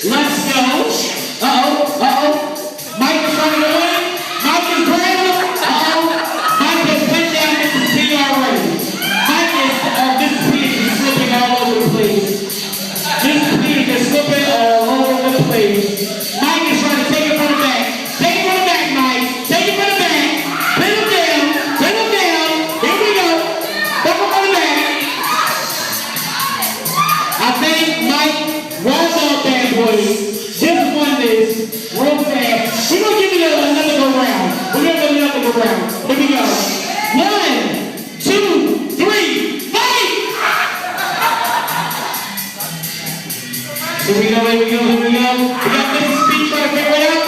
Let's go. Mike is trying to win. Mike is grabbing. Mike has put down Mrs. P already. Mike is, Mrs. P is slipping all over the place. Mrs. P is slipping all over the place. Mike is trying to take it from the back. Take it from the back, Mike. Take it from the back. Pin him down. Pin him down. Here we go. Back up on the back. I think Mike won all bad boys. Just won this real fast. We're gonna give it another go round. We're gonna give it another go round. Here we go. 1, 2, 3, fight! Here we go. We got Mrs. P trying to figure it out.